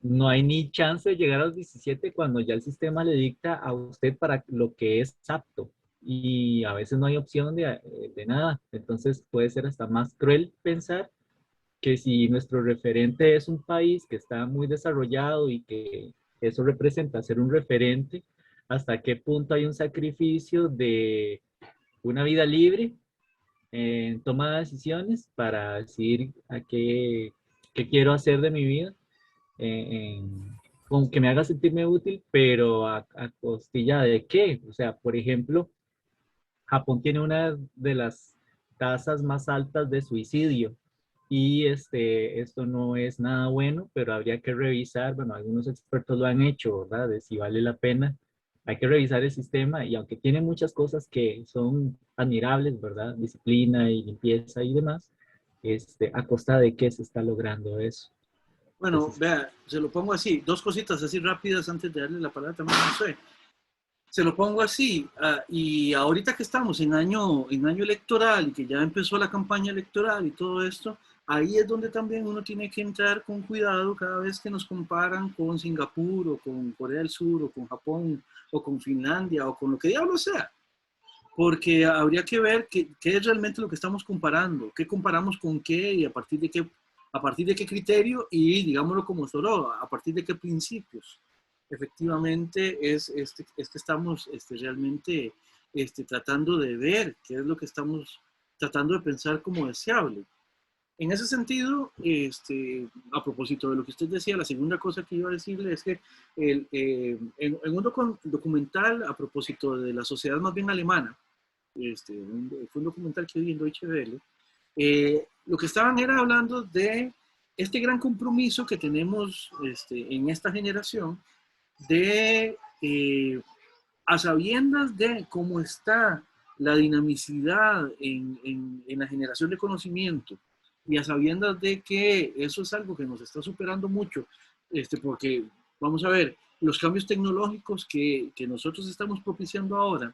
no hay ni chance de llegar a los 17 cuando ya el sistema le dicta a usted para lo que es apto. Y a veces no hay opción de nada. Entonces puede ser hasta más cruel pensar que si nuestro referente es un país que está muy desarrollado y que eso representa ser un referente, hasta qué punto hay un sacrificio de una vida libre en toma de decisiones para decidir a qué quiero hacer de mi vida, con que me haga sentirme útil, pero a costilla de qué. O sea, por ejemplo, Japón tiene una de las tasas más altas de suicidio. Y esto no es nada bueno, pero habría que revisar, bueno, algunos expertos lo han hecho, ¿verdad? De si vale la pena. Hay que revisar el sistema y aunque tiene muchas cosas que son admirables, ¿verdad? Disciplina y limpieza y demás, a costa de qué se está logrando eso. Bueno, Entonces, vea, se lo pongo así, dos cositas así rápidas antes de darle la palabra también a Josué. Se lo pongo así, y ahorita que estamos en año electoral y que ya empezó la campaña electoral y todo esto, ahí es donde también uno tiene que entrar con cuidado cada vez que nos comparan con Singapur, o con Corea del Sur, o con Japón, o con Finlandia, o con lo que diablo sea. Porque habría que ver qué es realmente lo que estamos comparando, qué comparamos con qué y a partir de qué criterio y, digámoslo como solo, a partir de qué principios. Efectivamente es que estamos realmente tratando de ver qué es lo que estamos tratando de pensar como deseable. En ese sentido, a propósito de lo que usted decía, la segunda cosa que iba a decirle es que en un documental a propósito de la sociedad más bien alemana, fue un documental que vi en Deutsche Welle, lo que estaban era hablando de este gran compromiso que tenemos en esta generación de, a sabiendas de cómo está la dinamicidad en la generación de conocimiento y a sabiendas de que eso es algo que nos está superando mucho, porque, vamos a ver, los cambios tecnológicos que nosotros estamos propiciando ahora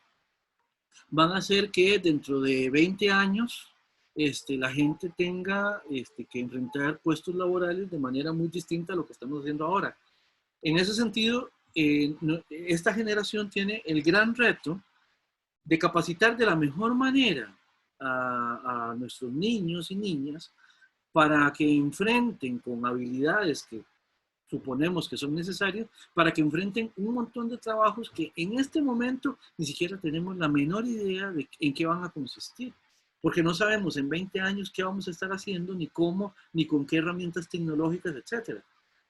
van a hacer que dentro de 20 años la gente tenga que enfrentar puestos laborales de manera muy distinta a lo que estamos haciendo ahora. En ese sentido, esta generación tiene el gran reto de capacitar de la mejor manera a nuestros niños y niñas para que enfrenten con habilidades que suponemos que son necesarias, para que enfrenten un montón de trabajos que en este momento ni siquiera tenemos la menor idea de en qué van a consistir, porque no sabemos en 20 años qué vamos a estar haciendo, ni cómo, ni con qué herramientas tecnológicas, etcétera.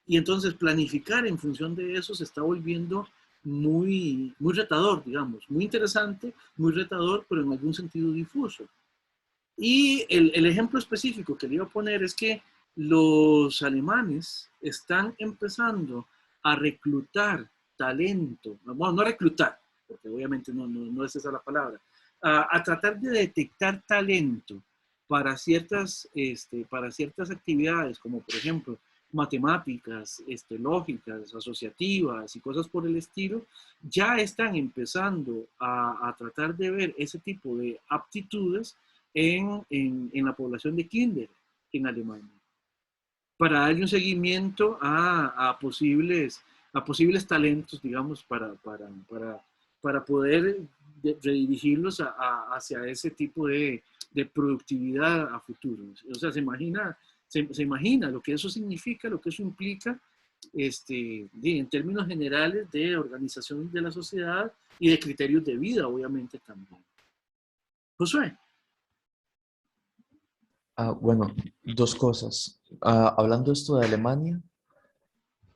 Y entonces planificar en función de eso se está volviendo muy retador, digamos, muy interesante, muy retador, pero en algún sentido difuso. Y el ejemplo específico que le iba a poner es que los alemanes están empezando a reclutar talento, bueno, no reclutar, porque obviamente no es esa la palabra, a tratar de detectar talento para ciertas actividades, como por ejemplo matemáticas, lógicas, asociativas y cosas por el estilo, ya están empezando a tratar de ver ese tipo de aptitudes en la población de kinder en Alemania, para darle un seguimiento a posibles talentos, digamos, para poder redirigirlos hacia ese tipo de productividad a futuro. O sea, se imagina lo que eso significa, lo que eso implica en términos generales de organización de la sociedad y de criterios de vida, obviamente, también. Josué. Bueno, dos cosas. Hablando esto de Alemania,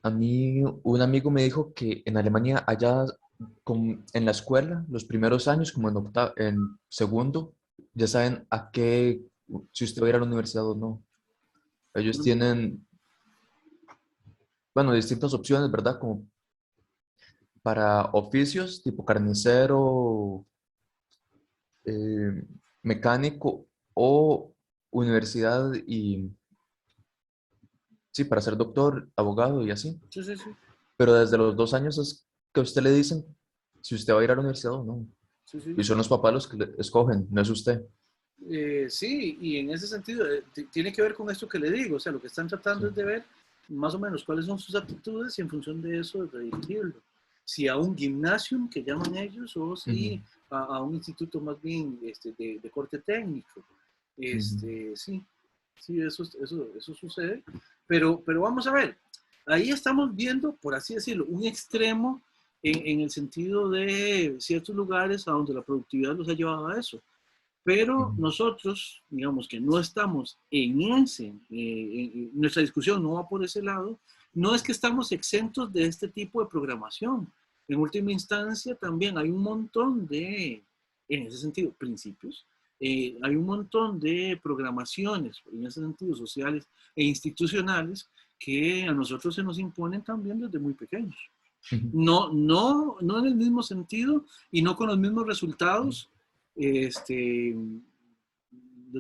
a mí un amigo me dijo que en Alemania allá en la escuela, los primeros años, como en segundo, ya saben si usted va a ir a la universidad o no. Ellos tienen, bueno, distintas opciones, ¿verdad? Como para oficios tipo carnicero, mecánico o universidad y sí, para ser doctor, abogado y así. Sí, sí, sí. Pero desde los 2 años es que a usted le dicen si usted va a ir a la universidad o no. Sí, sí. Y son los papás los que le escogen, no es usted. Sí, y en ese sentido tiene que ver con esto que le digo, o sea, lo que están tratando es de ver más o menos cuáles son sus aptitudes y en función de eso redirigirlo. Si a un gimnasium que llaman ellos o si a un instituto más bien de corte técnico. Sí, eso sucede, pero vamos a ver, ahí estamos viendo, por así decirlo, un extremo en el sentido de ciertos lugares a donde la productividad los ha llevado a eso. Pero nosotros, digamos que no estamos en nuestra discusión no va por ese lado, no es que estamos exentos de este tipo de programación. En última instancia, también hay un montón en ese sentido, principios, hay un montón de programaciones, en ese sentido, sociales e institucionales, que a nosotros se nos imponen también desde muy pequeños. No en el mismo sentido y no con los mismos resultados, desde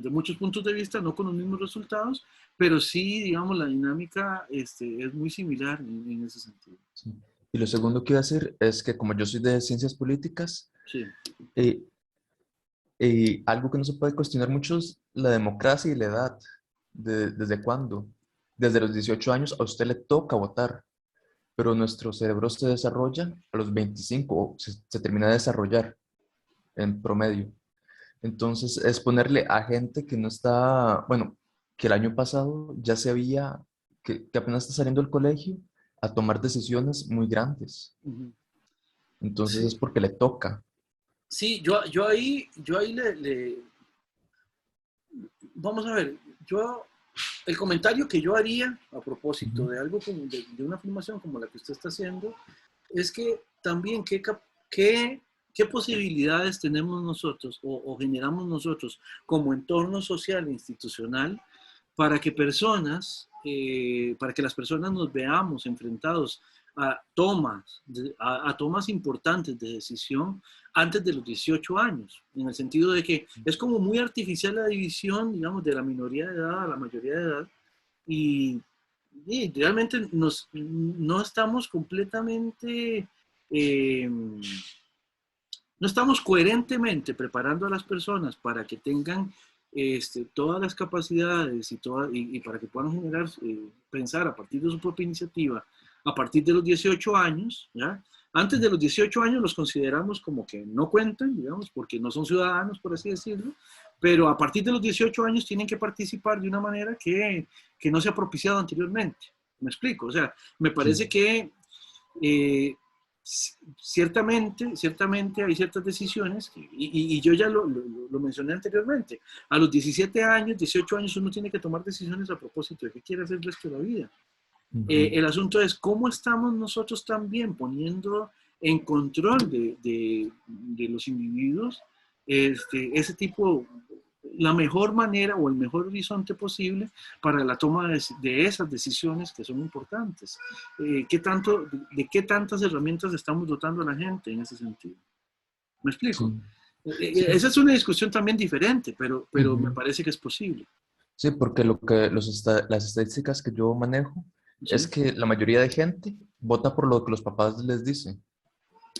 muchos puntos de vista, no con los mismos resultados, pero sí, digamos, la dinámica es muy similar en ese sentido. Sí. Y lo segundo que iba a decir es que como yo soy de ciencias políticas, sí. Algo que no se puede cuestionar mucho es la democracia y la edad. ¿Desde cuándo? Desde los 18 años a usted le toca votar, pero nuestro cerebro se desarrolla a los 25, o se termina de desarrollar en promedio. Entonces, es ponerle a gente que no está, bueno, que el año pasado ya se había, que apenas está saliendo del colegio, a tomar decisiones muy grandes. Ujú. Entonces, es Sí, porque le toca. sí, yo ahí vamos a ver, el comentario que yo haría a propósito Ujú. de algo como de una afirmación como la que usted está haciendo, es que también qué posibilidades tenemos nosotros o generamos nosotros como entorno social e institucional para que para que las personas nos veamos enfrentados a a tomas importantes de decisión antes de los 18 años, en el sentido de que es como muy artificial la división, digamos, de la minoría de edad a la mayoría de edad, y, y realmente no estamos completamente, no estamos coherentemente preparando a las personas para que tengan todas las capacidades y para que puedan generar, pensar a partir de su propia iniciativa, a partir de los 18 años, ¿ya? Antes de los 18 años los consideramos como que no cuentan, digamos, porque no son ciudadanos, por así decirlo, pero a partir de los 18 años tienen que participar de una manera que no se ha propiciado anteriormente. ¿Me explico? O sea, me Sí. parece que eh, ciertamente hay ciertas decisiones, y yo ya lo mencioné anteriormente, a los 17 años, 18 años uno tiene que tomar decisiones a propósito de qué quiere hacer el resto de la vida. Ujú. El asunto es cómo estamos nosotros también poniendo en control de los individuos ese tipo, la mejor manera o el mejor horizonte posible para la toma de esas decisiones que son importantes. ¿De qué tantas herramientas estamos dotando a la gente en ese sentido? ¿Me explico? Sí. Sí. Esa es una discusión también diferente, pero me Ujú. parece que es posible. Sí, porque las estadísticas que yo manejo es ¿Sí? que la mayoría de gente vota por lo que los papás les dicen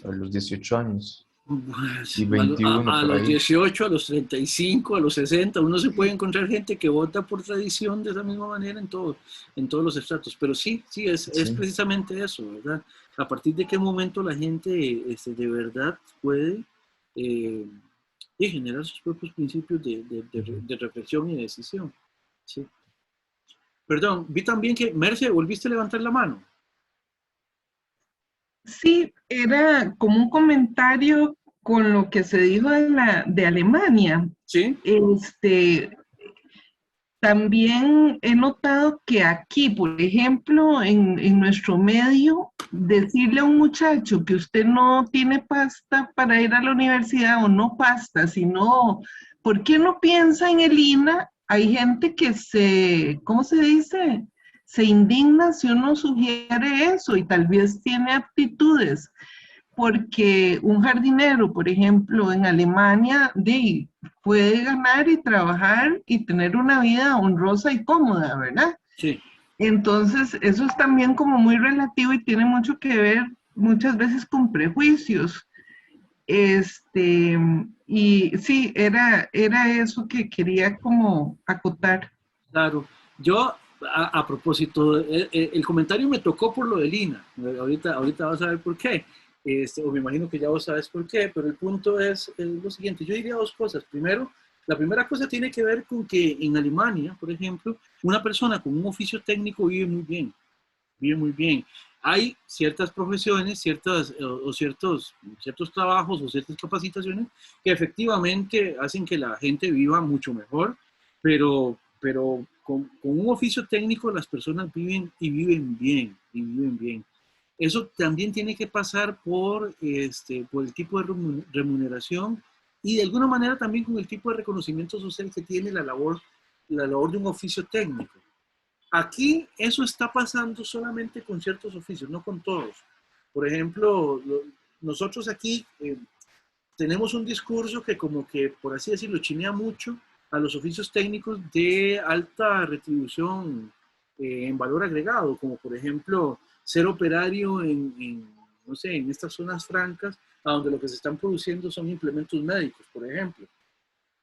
a los 18 años Pues, y 21 a por los ahí. 18, a los 35, a los 60, uno se puede encontrar gente que vota por tradición de esa misma manera en todos los estratos. Pero sí, es Sí. precisamente eso, ¿verdad? A partir de qué momento la gente de verdad puede eh, y generar sus propios principios Ujú. de reflexión y de decisión. Sí. Perdón, vi también que, Merce, volviste a levantar la mano. Sí, era como un comentario con lo que se dijo de Alemania. ¿Sí? Este, también he notado que aquí, por ejemplo, en nuestro medio, decirle a un muchacho que usted no tiene pasta para ir a la universidad, o no pasta, sino, ¿por qué no piensa en el INA? Hay gente que ¿cómo se dice? Se indigna si uno sugiere eso, y tal vez tiene aptitudes, porque un jardinero, por ejemplo, en Alemania, puede ganar y trabajar y tener una vida honrosa y cómoda, ¿verdad? Sí. Entonces, eso es también como muy relativo y tiene mucho que ver muchas veces con prejuicios. Y sí, era eso que quería como acotar. Claro, yo a propósito, el comentario me tocó por lo de Lina. Ahorita vas a ver por qué. O me imagino que ya vos sabes por qué, pero el punto es lo siguiente. Yo diría dos cosas. Primero, la primera cosa tiene que ver con que en Alemania, por ejemplo, una persona con un oficio técnico vive muy bien, vive muy bien. Hay ciertas profesiones, ciertos trabajos o ciertas capacitaciones que efectivamente hacen que la gente viva mucho mejor, pero con un oficio técnico las personas viven y viven bien, y viven bien. Eso también tiene que pasar por el tipo de remuneración y de alguna manera también con el tipo de reconocimiento social que tiene la labor de un oficio técnico. Aquí eso está pasando solamente con ciertos oficios, no con todos. Por ejemplo, nosotros aquí tenemos un discurso que como que, por así decirlo, chinea mucho a los oficios técnicos de alta retribución en valor agregado, como por ejemplo ser operario no sé, en estas zonas francas, a donde lo que se están produciendo son implementos médicos, por ejemplo.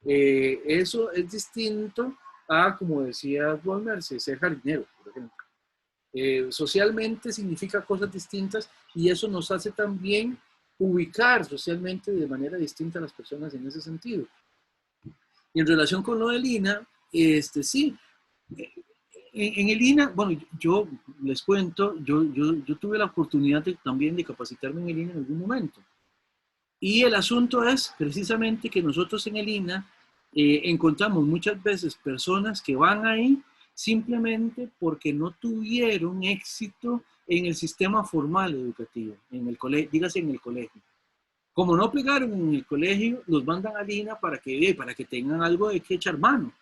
Eso es distinto a, como decía Juan Merce, ser jardinero, por ejemplo. Socialmente significa cosas distintas y eso nos hace también ubicar socialmente de manera distinta a las personas en ese sentido. Y en relación con lo del INA, sí, en el INA, bueno, yo les cuento, yo tuve la oportunidad también de capacitarme en el INA en algún momento. Y el asunto es precisamente que nosotros en el INA encontramos muchas veces personas que van ahí simplemente porque no tuvieron éxito en el sistema formal educativo, en el colegio, dígase en el colegio. Como no pegaron en el colegio, los mandan al INA para que tengan algo de que echar mano.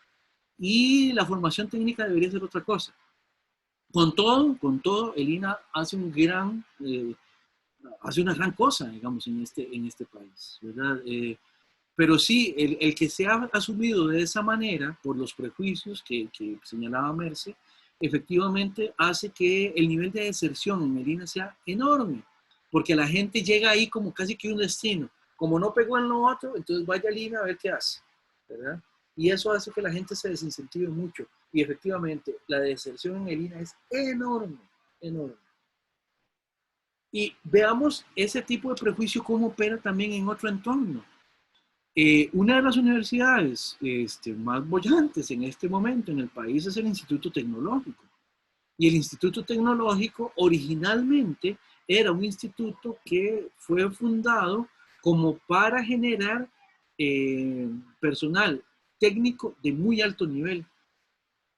Y la formación técnica debería ser otra cosa. Con todo, el INA hace hace una gran cosa, digamos, en este país, ¿verdad? Pero sí, el que se ha asumido de esa manera, por los prejuicios que señalaba Merce, efectivamente hace que el nivel de deserción en el INA sea enorme, porque la gente llega ahí como casi que un destino. Como no pegó en lo otro, entonces vaya al INA a ver qué hace, ¿verdad? Y eso hace que la gente se desincentive mucho. Y efectivamente, la deserción en el INA es enorme, enorme. Y veamos ese tipo de prejuicio cómo opera también en otro entorno. Una de las universidades más bollantes en este momento en el país es el Instituto Tecnológico. Y el Instituto Tecnológico originalmente era un instituto que fue fundado como para generar personal técnico de muy alto nivel.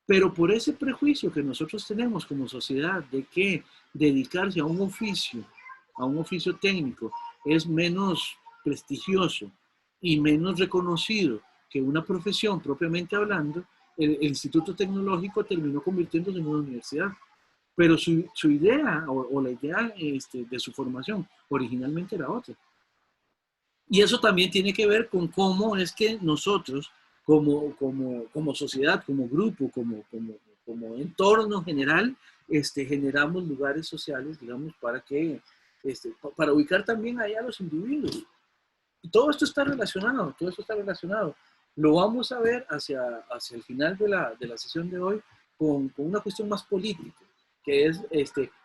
Pero por ese prejuicio que nosotros tenemos como sociedad de que dedicarse a un oficio técnico es menos prestigioso y menos reconocido que una profesión propiamente hablando, el Instituto Tecnológico terminó convirtiéndose en una universidad. Pero su idea o la idea de su formación originalmente era otra. Y eso también tiene que ver con cómo es que nosotros, como sociedad, como grupo, como entorno general, generamos lugares sociales, digamos, para ubicar también ahí a los individuos. Y todo esto está relacionado, Lo vamos a ver hacia el final de la sesión de hoy con una cuestión más política, que es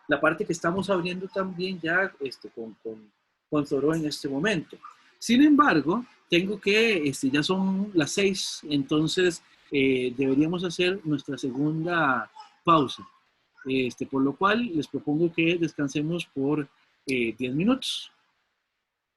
la parte que estamos abriendo también ya con Thoreau en este momento. Sin embargo, tengo que, ya son las 6, entonces deberíamos hacer nuestra segunda pausa. Por lo cual les propongo que descansemos por 10 minutos.